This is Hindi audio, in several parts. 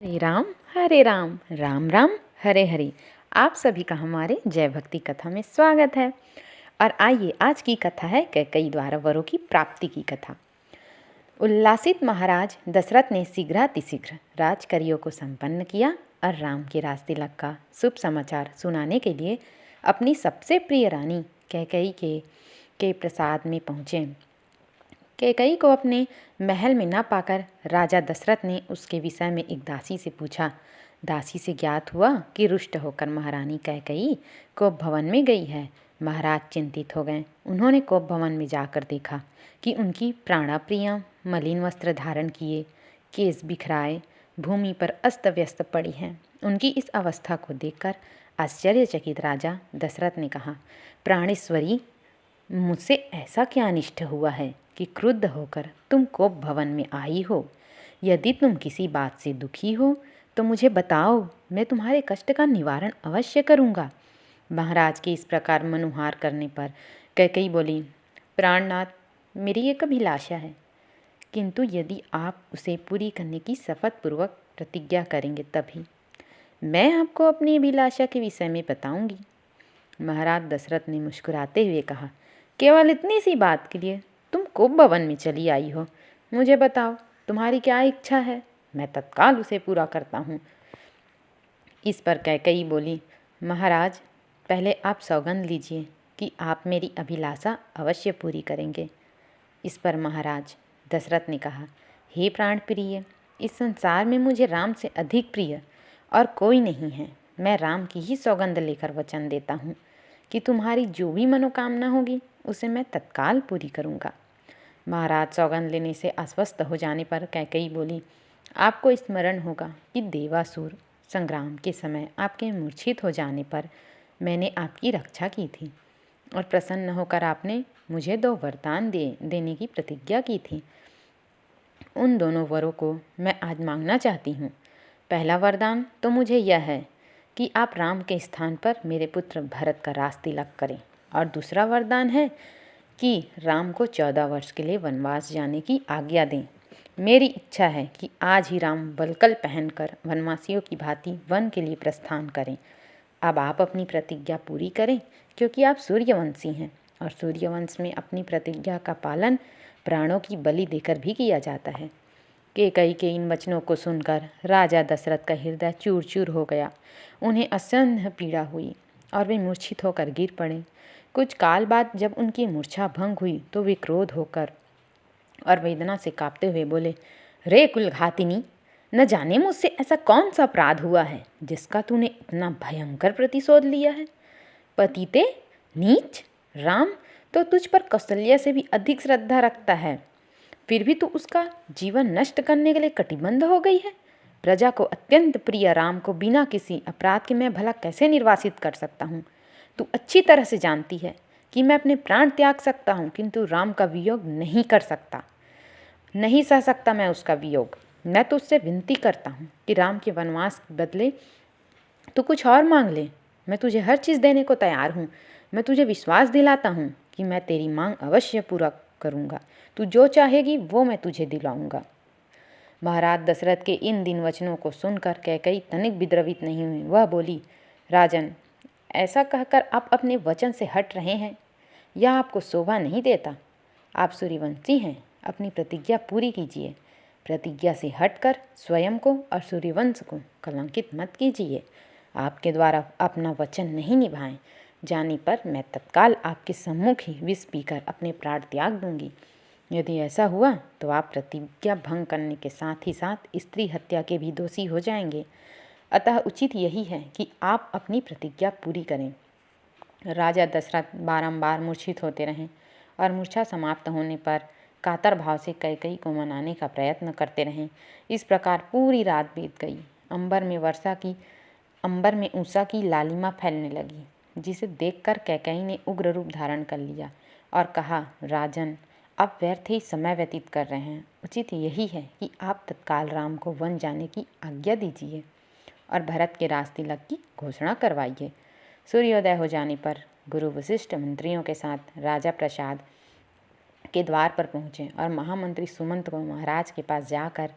हरे राम राम राम हरे हरे। आप सभी का हमारे जय भक्ति कथा में स्वागत है। और आइए, आज की कथा है कैकेयी द्वारा वरों की प्राप्ति की कथा। उल्लासित महाराज दशरथ ने शीघ्रातिशीघ्र राजकार्यों को संपन्न किया और राम के राज तिलक का शुभ समाचार सुनाने के लिए अपनी सबसे प्रिय रानी कैकेयी के प्रसाद में पहुँचे। कैकेयी को अपने महल में न पाकर राजा दशरथ ने उसके विषय में एक दासी से पूछा। दासी से ज्ञात हुआ कि रुष्ट होकर महारानी कैकेयी कोप भवन में गई है। महाराज चिंतित हो गए। उन्होंने कोप भवन में जाकर देखा कि उनकी प्राणाप्रिया मलिन वस्त्र धारण किए, केस बिखराए, भूमि पर अस्त व्यस्त पड़ी हैं। उनकी इस अवस्था को देखकर आश्चर्यचकित राजा दशरथ ने कहा, प्राणेश्वरी, मुझसे ऐसा क्या अनिष्ट हुआ है कि क्रुद्ध होकर तुम कोप भवन में आई हो? यदि तुम किसी बात से दुखी हो तो मुझे बताओ, मैं तुम्हारे कष्ट का निवारण अवश्य करूँगा। महाराज के इस प्रकार मनुहार करने पर कैकेयी बोली, प्राणनाथ, मेरी एक अभिलाषा है, किंतु यदि आप उसे पूरी करने की शपथपूर्वक प्रतिज्ञा करेंगे तभी मैं आपको अपनी अभिलाषा के विषय में बताऊंगी। महाराज दशरथ ने मुस्कुराते हुए कहा, केवल इतनी सी बात के लिए तुम कोप भवन में चली आई हो? मुझे बताओ, तुम्हारी क्या इच्छा है, मैं तत्काल उसे पूरा करता हूँ। इस पर कैकेयी बोली, महाराज, पहले आप सौगंध लीजिए कि आप मेरी अभिलाषा अवश्य पूरी करेंगे। इस पर महाराज दशरथ ने कहा, हे प्राण प्रिय, इस संसार में मुझे राम से अधिक प्रिय और कोई नहीं है। मैं राम की ही सौगंध लेकर वचन देता हूँ कि तुम्हारी जो भी मनोकामना होगी उसे मैं तत्काल पूरी करूँगा। महाराज सौगंध लेने से आश्वस्त हो जाने पर कैकेयी बोली, आपको स्मरण होगा कि देवासुर संग्राम के समय आपके मूर्छित हो जाने पर मैंने आपकी रक्षा की थी और प्रसन्न होकर आपने मुझे 2 वरदान देने की प्रतिज्ञा की थी। उन दोनों वरों को मैं आज मांगना चाहती हूँ। पहला वरदान तो मुझे यह है कि आप राम के स्थान पर मेरे पुत्र भरत का राज तिलक करें, और दूसरा वरदान है कि राम को 14 वर्ष के लिए वनवास जाने की आज्ञा दें। मेरी इच्छा है कि आज ही राम वल्कल पहनकर वनवासियों की भांति वन के लिए प्रस्थान करें। अब आप अपनी प्रतिज्ञा पूरी करें, क्योंकि आप सूर्यवंशी हैं और सूर्यवंश में अपनी प्रतिज्ञा का पालन प्राणों की बलि देकर भी किया जाता है। कैकेयी के इन वचनों को सुनकर राजा दशरथ का हृदय चूर चूर हो गया। उन्हें असह्य पीड़ा हुई और वे मूर्छित होकर गिर पड़े। कुछ काल बाद जब उनकी मूर्छा भंग हुई तो वे क्रोध होकर और वेदना से कांपते हुए बोले, रे कुलघातिनी, न जाने मुझसे ऐसा कौन सा अपराध हुआ है जिसका तूने इतना भयंकर प्रतिशोध लिया है। पतिते, नीच, राम तो तुझ पर कौशल्या से भी अधिक श्रद्धा रखता है, फिर भी तू उसका जीवन नष्ट करने के लिए कटिबद्ध हो गई है। प्रजा को अत्यंत प्रिय राम को बिना किसी अपराध के मैं भला कैसे निर्वासित कर सकता हूँ? तू अच्छी तरह से जानती है कि मैं अपने प्राण त्याग सकता हूँ, किंतु राम का वियोग नहीं कर सकता, नहीं सह सकता मैं उसका वियोग। मैं तो उससे विनती करता हूँ कि राम के वनवास के बदले तू कुछ और मांग ले। मैं तुझे हर चीज़ देने को तैयार हूँ। मैं तुझे विश्वास दिलाता हूँ कि मैं तेरी मांग अवश्य पूरा करूँगा। तू जो चाहेगी वो मैं तुझे दिलाऊँगा। महाराज दशरथ के इन दिन वचनों को सुनकर कैकेयी तनिक भी द्रवित नहीं हुई। वह बोली, राजन, ऐसा कहकर आप अपने वचन से हट रहे हैं, यह आपको शोभा नहीं देता। आप सूर्यवंशी हैं, अपनी प्रतिज्ञा पूरी कीजिए। प्रतिज्ञा से हटकर स्वयं को और सूर्यवंश को कलंकित मत कीजिए। आपके द्वारा अपना वचन नहीं निभाएं जाने पर मैं तत्काल आपके सम्मुख ही विष पीकर अपने प्राण त्याग दूंगी। यदि ऐसा हुआ तो आप प्रतिज्ञा भंग करने के साथ ही साथ स्त्री हत्या के भी दोषी हो जाएंगे। अतः उचित यही है कि आप अपनी प्रतिज्ञा पूरी करें। राजा दशरथ बारंबार मूर्छित होते रहे और मूर्छा समाप्त होने पर कातर भाव से कैकेयी को मनाने का प्रयत्न करते रहे। इस प्रकार पूरी रात बीत गई। अंबर में उषा की लालिमा फैलने लगी, जिसे देखकर कैकेयी ने उग्र रूप धारण कर लिया और कहा, राजन, आप व्यर्थ ही समय व्यतीत कर रहे हैं। उचित यही है कि आप तत्काल राम को वन जाने की आज्ञा दीजिए और भरत के राज तिलक की घोषणा करवाइए। सूर्योदय हो जाने पर गुरु वशिष्ठ मंत्रियों के साथ राजा प्रसाद के द्वार पर पहुँचे और महामंत्री सुमंत को महाराज के पास जाकर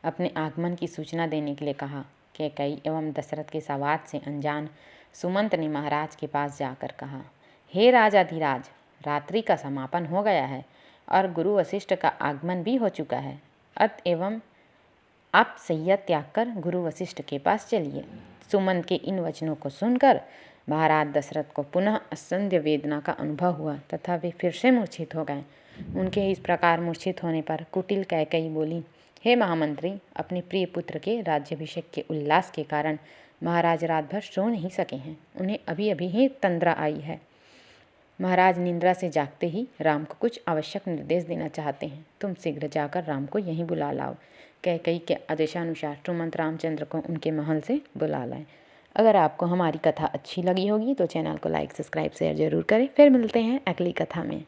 अपने आगमन की सूचना देने के लिए कहा। कैकई एवं दशरथ के संवाद से अनजान सुमंत ने महाराज के पास जाकर कहा, हे राजाधिराज, रात्रि का समापन हो गया है और गुरु वशिष्ठ का आगमन भी हो चुका है। अतएव आप सैया त्याग कर गुरु वशिष्ठ के पास चलिए। सुमंत के इन वचनों को सुनकर महाराज दशरथ को पुनः असंख्य वेदना का अनुभव हुआ तथा वे फिर से मूर्छित हो गए। उनके इस प्रकार मूर्छित होने पर कुटिल कैकई बोली, हे महामंत्री, अपने प्रिय पुत्र के राज्याभिषेक के उल्लास के कारण महाराज रात भर सो नहीं सके हैं। उन्हें अभी अभी ही तंद्रा आई है। महाराज निंद्रा से जागते ही राम को कुछ आवश्यक निर्देश देना चाहते हैं। तुम शीघ्र जाकर राम को यहीं बुला लाओ। कैकई के आदेशानुसार सुमंत रामचंद्र को उनके महल से बुला लाए। अगर आपको हमारी कथा अच्छी लगी होगी तो चैनल को लाइक, सब्सक्राइब, शेयर जरूर करें। फिर मिलते हैं अगली कथा में।